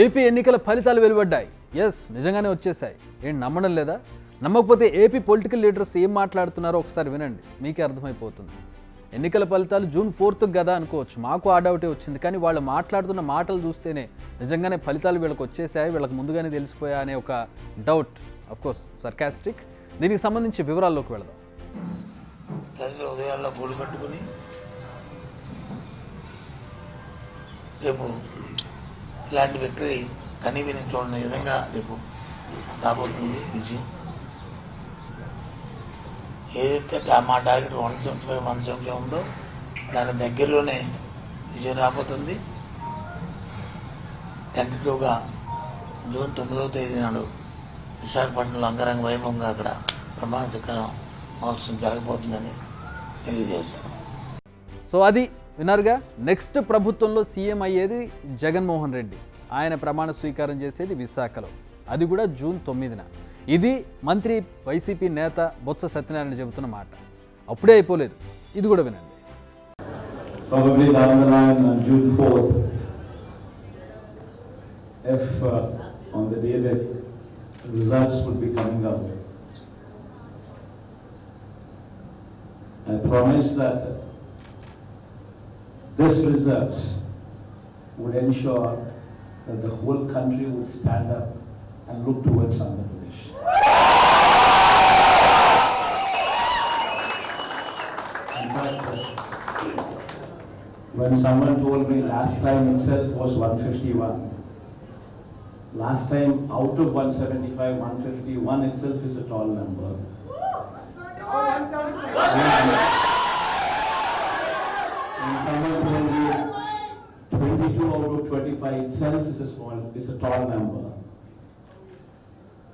AP ఎన్నికల ఫలితాలు వెలువడ్డాయి. ఎస్, నిజంగానే వచ్చేసాయి. ఏం నమ్మడం లేదా? నమ్మకపోతే ఏపీ పొలిటికల్ లీడర్స్ ఏం మాట్లాడుతున్నారో ఒకసారి వినండి, మీకే అర్థమైపోతుంది. ఎన్నికల ఫలితాలు జూన్ 4th కదా అనుకోవచ్చు. మాకు ఆ డౌటే వచ్చింది. కానీ వాళ్ళు మాట్లాడుతున్న మాటలు చూస్తేనే నిజంగానే ఫలితాలు వీళ్ళకి వచ్చేసాయి, వీళ్ళకి ముందుగానే తెలిసిపోయా అనే ఒక డౌట్. Of course sarcastic. దీనికి సంబంధించి వివరాల్లోకి వెళదాం. ప్రజలు ఉదయాల్లో గూడు కట్టుకుని రేపు ఇలాంటి విక్టరీ కనీవిని చూడని విధంగా రేపు రాబోతుంది విజయం. ఏదైతే మా టార్గెట్ 175, 170 ఉందో దాని దగ్గరలోనే విజయం రాబోతుంది. టెంటేటివ్గా జూన్ 9వ తేదీ నాడు విశాఖపట్నంలో అంగరంగ వైభవంగా అక్కడ ప్రమాణ స్వీకారం మహోత్సవం జరగబోతుందని తెలియజేస్తాం. సో అది విన్నారుగా. నెక్స్ట్ ప్రభుత్వంలో సీఎం అయ్యేది జగన్మోహన్ రెడ్డి. ఆయన ప్రమాణ స్వీకారం చేసేది విశాఖలో, అది కూడా జూన్ 9న. ఇది మంత్రి వైసీపీ నేత బొత్స సత్యనారాయణ చెబుతున్న మాట. అప్పుడే అయిపోలేదు, ఇది కూడా వినండి. Probably down the line on June 4th, if on the day that results would be coming out, I promise that this results would ensure that the whole country would stand up and look towards Andhra Pradesh. In fact, when someone told me last time itself was 151, last time out of 175, 151 itself is a tall number. And someone told me 22 out of 25 itself is a tall number.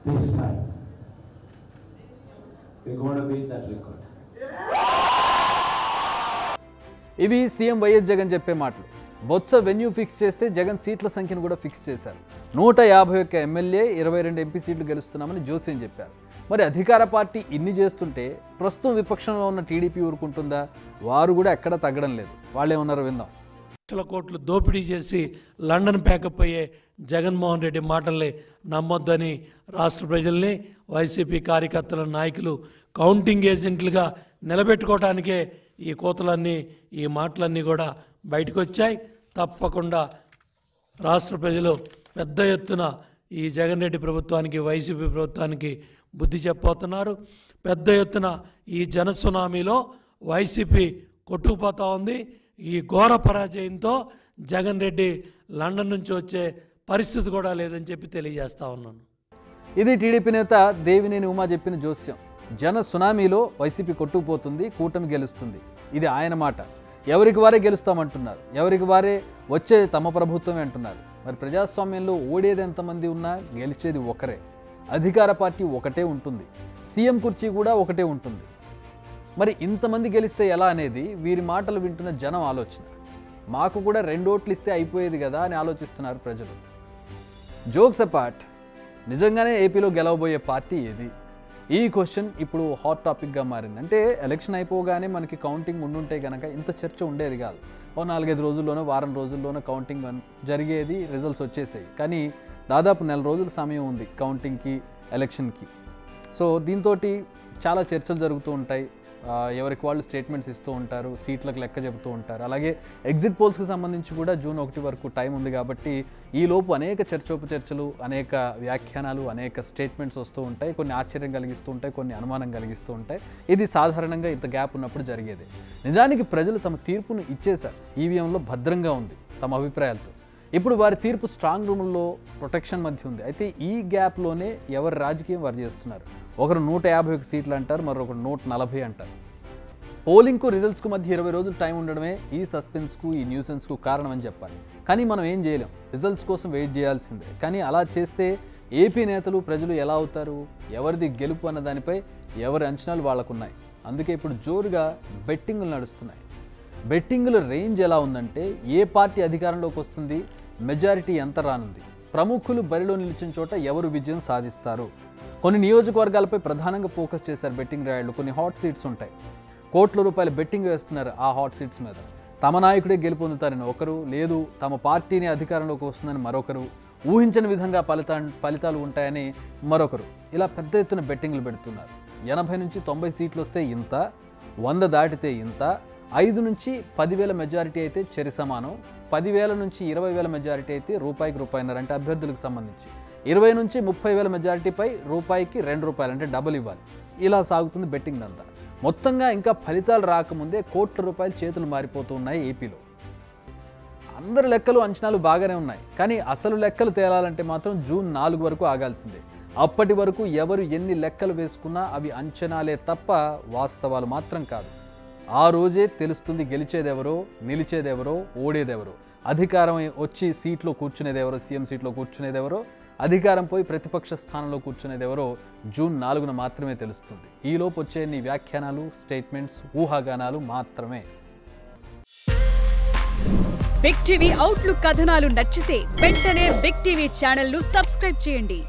This time, we're going to beat that record. ఇవి CM YS Jagan చెప్పే మాటలు. Botsa venue fix చేస్తే జగన్ సీట్ల సంఖ్యను కూడా fix చేశారు. 151 MLA, 22 MP సీట్లు గెలుస్తున్నామని జోస్యం చెప్పారు. మరి అధికార పార్టీ ఇన్ని చేస్తుంటే ప్రస్తుతం విపక్షంలో ఉన్న టీడీపీ ఊరుకుంటుందా? వారు కూడా ఎక్కడ తగ్గడం లేదు. వాళ్ళేమన్నారో విందాం. లక్షల కోట్లు దోపిడీ చేసి లండన్ ప్యాకప్ అయ్యే జగన్మోహన్ రెడ్డి మాటల్ని నమ్మొద్దని రాష్ట్ర ప్రజల్ని, వైసీపీ కార్యకర్తల నాయకులు కౌంటింగ్ ఏజెంట్లుగా నిలబెట్టుకోవడానికే ఈ కోతలన్నీ, ఈ మాటలన్నీ కూడా బయటకు వచ్చాయి. తప్పకుండా రాష్ట్ర ప్రజలు పెద్ద ఎత్తున ఈ జగన్ రెడ్డి ప్రభుత్వానికి, వైసీపీ ప్రభుత్వానికి బుద్ధి చెప్పబోతున్నారు. పెద్ద ఎత్తున ఈ జనసునామీలో వైసీపీ కొట్టుకుపోతూ ఉంది. ఈ ఘోర పరాజయంతో జగన్ రెడ్డి లండన్ నుంచి వచ్చే పరిస్థితి కూడా లేదని చెప్పి తెలియజేస్తా ఉన్నాను. ఇది టీడీపీ నేత దేవినేని ఉమా చెప్పిన జోస్యం. జన సునామీలో వైసీపీ కొట్టుకుపోతుంది, కూటమి గెలుస్తుంది. ఇది ఆయన మాట. ఎవరికి వారే గెలుస్తామంటున్నారు, ఎవరికి వారే వచ్చే తమ ప్రభుత్వమే అంటున్నారు. మరి ప్రజాస్వామ్యంలో ఓడేది ఎంతమంది ఉన్నా గెలిచేది ఒకరే. అధికార పార్టీ ఒకటే ఉంటుంది, సీఎం కుర్చీ కూడా ఒకటే ఉంటుంది. మరి ఇంతమంది గెలిస్తే ఎలా అనేది వీరి మాటలు వింటున్న జనం ఆలోచన. మాకు కూడా 2 ఓట్లు ఇస్తే అయిపోయేది కదా అని ఆలోచిస్తున్నారు ప్రజలు. జోక్స్ అపార్ట్, నిజంగానే ఏపీలో గెలవబోయే పార్టీ ఏది? ఈ క్వశ్చన్ ఇప్పుడు హాట్ టాపిక్గా మారింది. అంటే ఎలక్షన్ అయిపోగానే మనకి కౌంటింగ్ ఉండుంటే కనుక ఇంత చర్చ ఉండేది కాదు. 4-5 రోజుల్లోనో, వారం రోజుల్లోనో కౌంటింగ్ జరిగేది, రిజల్ట్స్ వచ్చేసాయి. కానీ దాదాపు 1 నెల రోజుల సమయం ఉంది కౌంటింగ్కి, ఎలక్షన్కి. సో దీంతో చాలా చర్చలు జరుగుతూ ఉంటాయి. ఎవరికి వాళ్ళు స్టేట్మెంట్స్ ఇస్తూ ఉంటారు, సీట్లకు లెక్క చెబుతూ ఉంటారు. అలాగే ఎగ్జిట్ పోల్స్కి సంబంధించి కూడా జూన్ 1 వరకు టైం ఉంది కాబట్టి ఈలోపు అనేక చర్చోపచర్చలు, అనేక వ్యాఖ్యానాలు, అనేక స్టేట్మెంట్స్ వస్తూ ఉంటాయి. కొన్ని ఆశ్చర్యం కలిగిస్తూ ఉంటాయి, కొన్ని అనుమానం కలిగిస్తూ ఉంటాయి. ఇది సాధారణంగా ఇంత గ్యాప్ ఉన్నప్పుడు జరిగేది. నిజానికి ప్రజలు తమ తీర్పును ఇచ్చేశారు. ఈవీఎంలో భద్రంగా ఉంది తమ అభిప్రాయాలతో. ఇప్పుడు వారి తీర్పు స్ట్రాంగ్ రూమ్లో ప్రొటెక్షన్ మధ్య ఉంది. అయితే ఈ గ్యాప్లోనే ఎవరి రాజకీయం వారు చేస్తున్నారు. ఒకరు 151 సీట్లు అంటారు, మరొకరు 140 అంటారు. పోలింగ్కు, రిజల్ట్స్కు మధ్య 20 రోజులు టైం ఉండడమే ఈ సస్పెన్స్కు, ఈ న్యూసెన్స్కు కారణం అని చెప్పాలి. కానీ మనం ఏం చేయలేం, రిజల్ట్స్ కోసం వెయిట్ చేయాల్సిందే. కానీ అలా చేస్తే ఏపీ నేతలు, ప్రజలు ఎలా అవుతారు? ఎవరిది గెలుపు అన్న దానిపై ఎవరి అంచనాలు వాళ్ళకున్నాయి. అందుకే ఇప్పుడు జోరుగా బెట్టింగులు నడుస్తున్నాయి. బెట్టింగుల రేంజ్ ఎలా ఉందంటే, ఏ పార్టీ అధికారంలోకి వస్తుంది, మెజారిటీ ఎంత రానుంది, ప్రముఖులు బరిలో నిలిచిన చోట ఎవరు విజయం సాధిస్తారు. కొన్ని నియోజకవర్గాలపై ప్రధానంగా ఫోకస్ చేశారు బెట్టింగ్ రాయళ్ళు. కొన్ని హాట్ సీట్స్ ఉంటాయి, కోట్ల రూపాయలు బెట్టింగ్ వేస్తున్నారు ఆ హాట్ సీట్స్ మీద. తమ నాయకుడే గెలుపొందుతారని ఒకరు, లేదు తమ పార్టీని అధికారంలోకి వస్తుందని మరొకరు, ఊహించని విధంగా ఫలితాలు ఉంటాయని మరొకరు. ఇలా పెద్ద ఎత్తున బెట్టింగ్లు పెడుతున్నారు. 80 నుంచి 90 సీట్లు వస్తే ఇంత, 100 దాటితే ఇంత, 5 నుంచి 10,000 మెజారిటీ అయితే చెరి సమానం, 10,000 నుంచి 20,000 మెజారిటీ అయితే రూపాయికి రూపాయిన్నర అంటే అభ్యర్థులకు సంబంధించి, 20 నుంచి 30,000 మెజారిటీపై రూపాయికి ₹2 అంటే డబుల్ ఇవ్వాలి. ఇలా సాగుతుంది బెట్టింగ్ అంతా. మొత్తంగా ఇంకా ఫలితాలు రాకముందే కోట్ల రూపాయలు చేతులు మారిపోతూ ఉన్నాయి ఏపీలో. అందరి లెక్కలు అంచనాలు బాగానే ఉన్నాయి, కానీ అసలు లెక్కలు తేలాలంటే మాత్రం జూన్ 4 వరకు ఆగాల్సిందే. అప్పటి వరకు ఎవరు ఎన్ని లెక్కలు వేసుకున్నా అవి అంచనాలే తప్ప వాస్తవాలు మాత్రం కాదు. ఆ రోజే తెలుస్తుంది గెలిచేదెవరో, నిలిచేదెవరో, ఓడేదెవరో, అధికారం వచ్చి సీట్లో కూర్చునేదెవరో, సీఎం సీట్లో కూర్చునేదెవరో, అధికారం పోయి ప్రతిపక్ష స్థానంలో కూర్చునేదెవరో జూన్ 4న మాత్రమే తెలుస్తుంది. ఈలోపు వచ్చే నీ వ్యాఖ్యానాలు, స్టేట్మెంట్స్, ఊహాగానాలు మాత్రమే. బిగ్ టీవీ అవుట్లుక్ కథనాలు నచ్చితే వెంటనే బిగ్ టీవీ ఛానల్ ను సబ్స్క్రైబ్ చేయండి.